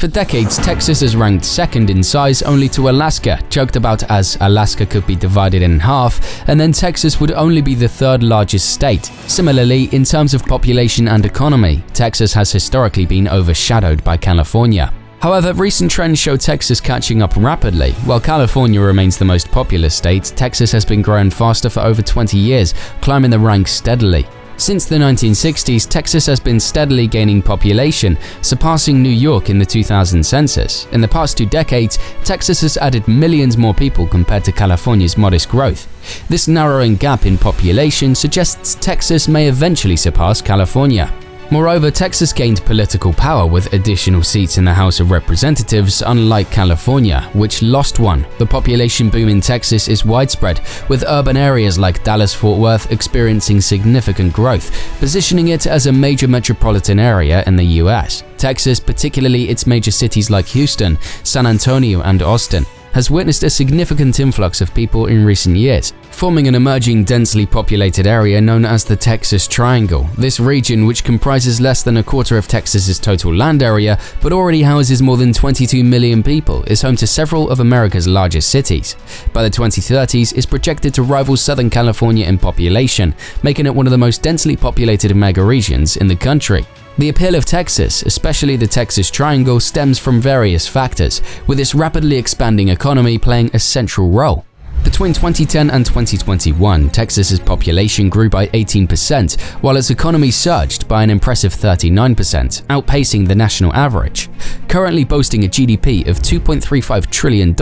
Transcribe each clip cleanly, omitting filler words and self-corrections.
For decades, Texas has ranked second in size only to Alaska, joked about as Alaska could be divided in half, and then Texas would only be the third largest state. Similarly, in terms of population and economy, Texas has historically been overshadowed by California. However, recent trends show Texas catching up rapidly. While California remains the most populous state, Texas has been growing faster for over 20 years, climbing the ranks steadily. Since the 1960s, Texas has been steadily gaining population, surpassing New York in the 2000 census. In the past 2 decades, Texas has added millions more people compared to California's modest growth. This narrowing gap in population suggests Texas may eventually surpass California. Moreover, Texas gained political power with additional seats in the House of Representatives, unlike California, which lost one. The population boom in Texas is widespread, with urban areas like Dallas-Fort Worth experiencing significant growth, positioning it as a major metropolitan area in the US. Texas, particularly its major cities like Houston, San Antonio, and Austin, has witnessed a significant influx of people in recent years, forming an emerging densely populated area known as the Texas Triangle. This region, which comprises less than a quarter of Texas's total land area but already houses more than 22 million people, is home to several of America's largest cities. By the 2030s, it's projected to rival Southern California in population, making it one of the most densely populated megaregions in the country. The appeal of Texas, especially the Texas Triangle, stems from various factors, with its rapidly expanding economy playing a central role. Between 2010 and 2021, Texas's population grew by 18%, while its economy surged by an impressive 39%, outpacing the national average. Currently boasting a GDP of $2.35 trillion,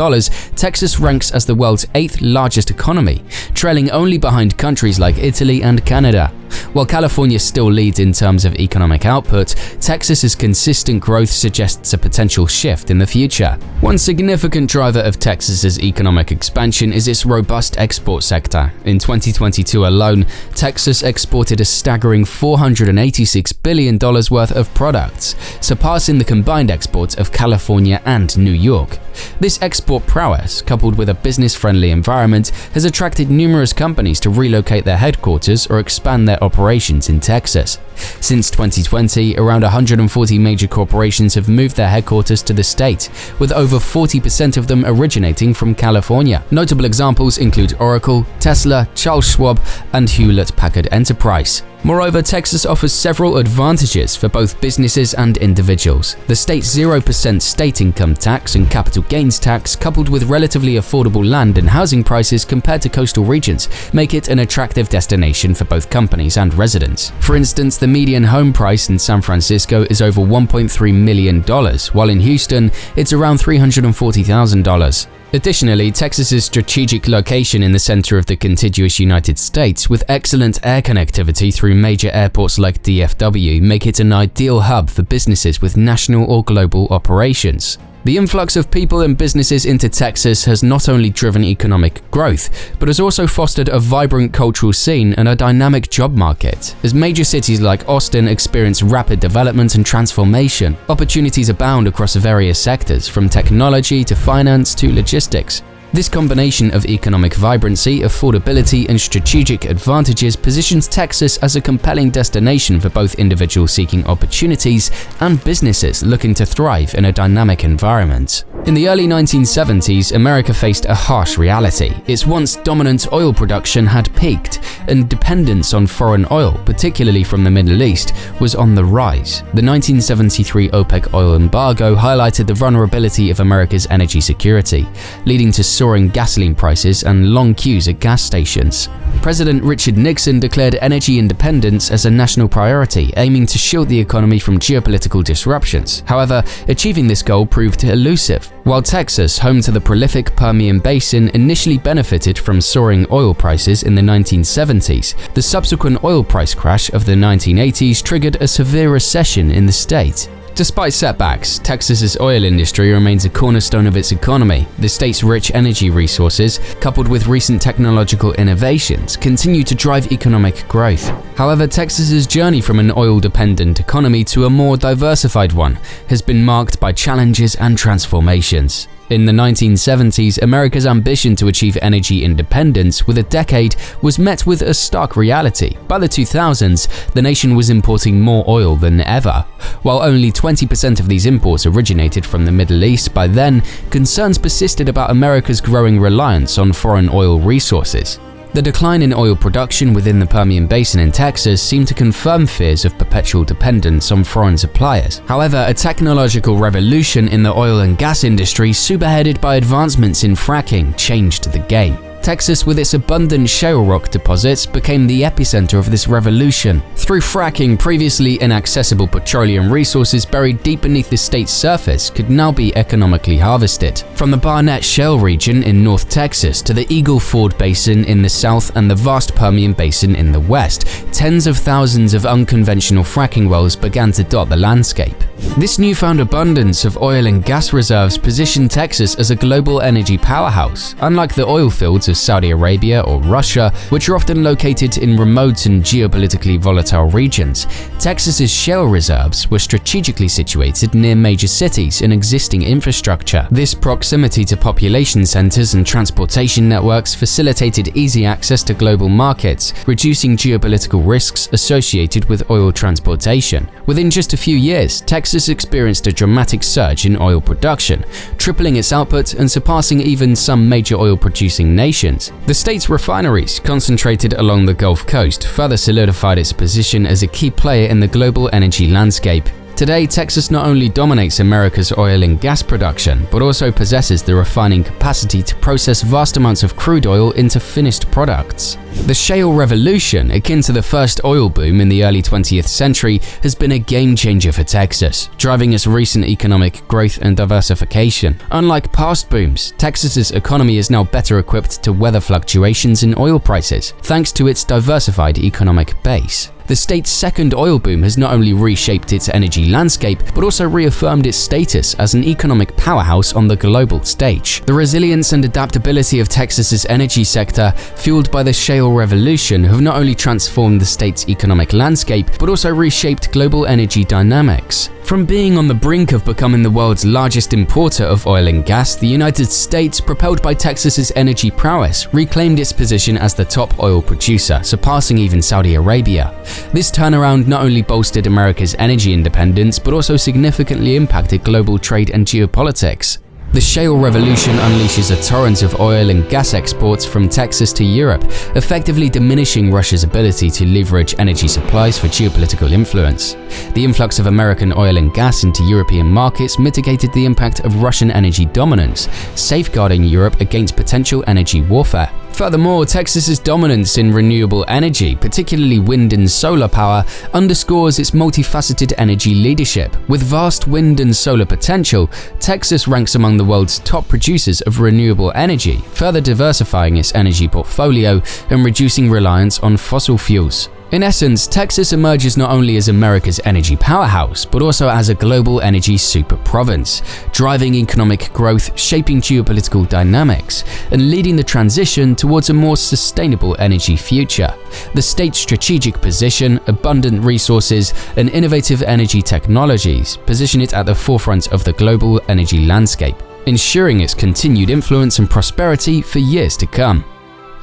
Texas ranks as the world's 8th largest economy, trailing only behind countries like Italy and Canada. While California still leads in terms of economic output, Texas's consistent growth suggests a potential shift in the future. One significant driver of Texas's economic expansion is its robust export sector. In 2022 alone, Texas exported a staggering $486 billion worth of products, surpassing the combined exports of California and New York. This export prowess, coupled with a business-friendly environment, has attracted numerous companies to relocate their headquarters or expand their operations in Texas. Since 2020, around 140 major corporations have moved their headquarters to the state, with over 40% of them originating from California. Notable examples include Oracle, Tesla, Charles Schwab, and Hewlett-Packard Enterprise. Moreover, Texas offers several advantages for both businesses and individuals. The state's 0% state income tax and capital gains tax, coupled with relatively affordable land and housing prices compared to coastal regions, make it an attractive destination for both companies and residents. For instance, the median home price in San Francisco is over $1.3 million, while in Houston, it's around $340,000. Additionally, Texas's strategic location in the center of the contiguous United States, with excellent air connectivity through major airports like DFW, make it an ideal hub for businesses with national or global operations. The influx of people and businesses into Texas has not only driven economic growth, but has also fostered a vibrant cultural scene and a dynamic job market. As major cities like Austin experience rapid development and transformation, opportunities abound across various sectors, from technology to finance to logistics. This combination of economic vibrancy, affordability, and strategic advantages positions Texas as a compelling destination for both individuals seeking opportunities and businesses looking to thrive in a dynamic environment. In the early 1970s, America faced a harsh reality. Its once dominant oil production had peaked, and dependence on foreign oil, particularly from the Middle East, was on the rise. The 1973 OPEC oil embargo highlighted the vulnerability of America's energy security, leading to soaring gasoline prices and long queues at gas stations. President Richard Nixon declared energy independence as a national priority, aiming to shield the economy from geopolitical disruptions. However, achieving this goal proved elusive. While Texas, home to the prolific Permian Basin, initially benefited from soaring oil prices in the 1970s, the subsequent oil price crash of the 1980s triggered a severe recession in the state. Despite setbacks, Texas's oil industry remains a cornerstone of its economy. The state's rich energy resources, coupled with recent technological innovations, continue to drive economic growth. However, Texas's journey from an oil-dependent economy to a more diversified one has been marked by challenges and transformations. In the 1970s, America's ambition to achieve energy independence within a decade was met with a stark reality. By the 2000s, the nation was importing more oil than ever. While only 20% of these imports originated from the Middle East by then, concerns persisted about America's growing reliance on foreign oil resources. The decline in oil production within the Permian Basin in Texas seemed to confirm fears of perpetual dependence on foreign suppliers. However, a technological revolution in the oil and gas industry, spearheaded by advancements in fracking, changed the game. Texas, with its abundant shale rock deposits, became the epicenter of this revolution. Through fracking, previously inaccessible petroleum resources buried deep beneath the state's surface could now be economically harvested. From the Barnett Shale region in North Texas to the Eagle Ford Basin in the south and the vast Permian Basin in the west, tens of thousands of unconventional fracking wells began to dot the landscape. This newfound abundance of oil and gas reserves positioned Texas as a global energy powerhouse. Unlike the oil fields of Saudi Arabia or Russia, which are often located in remote and geopolitically volatile regions, Texas's shale reserves were strategically situated near major cities and existing infrastructure. This proximity to population centers and transportation networks facilitated easy access to global markets, reducing geopolitical risks associated with oil transportation. Within just a few years, Texas experienced a dramatic surge in oil production, tripling its output and surpassing even some major oil-producing nations. The state's refineries, concentrated along the Gulf Coast, further solidified its position as a key player in the global energy landscape. Today, Texas not only dominates America's oil and gas production, but also possesses the refining capacity to process vast amounts of crude oil into finished products. The shale revolution, akin to the first oil boom in the early 20th century, has been a game changer for Texas, driving its recent economic growth and diversification. Unlike past booms, Texas's economy is now better equipped to weather fluctuations in oil prices, thanks to its diversified economic base. The state's second oil boom has not only reshaped its energy landscape, but also reaffirmed its status as an economic powerhouse on the global stage. The resilience and adaptability of Texas's energy sector, fueled by the shale revolution, have not only transformed the state's economic landscape, but also reshaped global energy dynamics. From being on the brink of becoming the world's largest importer of oil and gas, the United States, propelled by Texas's energy prowess, reclaimed its position as the top oil producer, surpassing even Saudi Arabia. This turnaround not only bolstered America's energy independence, but also significantly impacted global trade and geopolitics. The shale revolution unleashes a torrent of oil and gas exports from Texas to Europe, effectively diminishing Russia's ability to leverage energy supplies for geopolitical influence. The influx of American oil and gas into European markets mitigated the impact of Russian energy dominance, safeguarding Europe against potential energy warfare. Furthermore, Texas's dominance in renewable energy, particularly wind and solar power, underscores its multifaceted energy leadership. With vast wind and solar potential, Texas ranks among the world's top producers of renewable energy, further diversifying its energy portfolio and reducing reliance on fossil fuels. In essence, Texas emerges not only as America's energy powerhouse, but also as a global energy super province, driving economic growth, shaping geopolitical dynamics, and leading the transition towards a more sustainable energy future. The state's strategic position, abundant resources, and innovative energy technologies position it at the forefront of the global energy landscape, ensuring its continued influence and prosperity for years to come.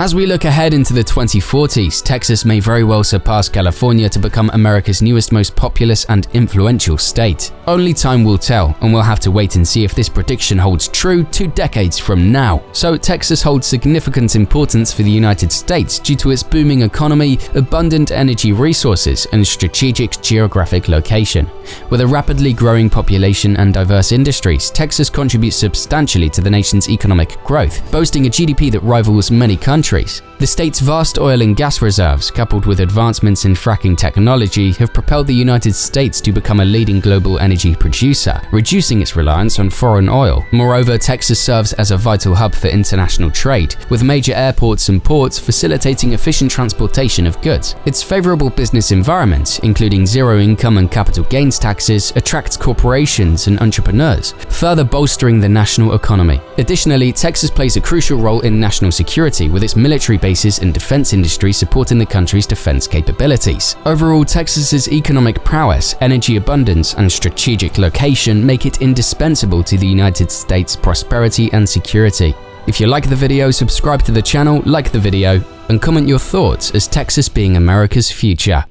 As we look ahead into the 2040s, Texas may very well surpass California to become America's newest, most populous and influential state. Only time will tell, and we'll have to wait and see if this prediction holds true 2 decades from now. So Texas holds significant importance for the United States due to its booming economy, abundant energy resources, and strategic geographic location. With a rapidly growing population and diverse industries, Texas contributes substantially to the nation's economic growth, boasting a GDP that rivals many countries. The state's vast oil and gas reserves, coupled with advancements in fracking technology, have propelled the United States to become a leading global energy producer, reducing its reliance on foreign oil. Moreover, Texas serves as a vital hub for international trade, with major airports and ports facilitating efficient transportation of goods. Its favorable business environment, including zero income and capital gains taxes, attracts corporations and entrepreneurs, further bolstering the national economy. Additionally, Texas plays a crucial role in national security with its military bases and defense industry supporting the country's defense capabilities. Overall, Texas's economic prowess, energy abundance, and strategic location make it indispensable to the United States' prosperity and security. If you like the video, subscribe to the channel, like the video, and comment your thoughts as Texas being America's future.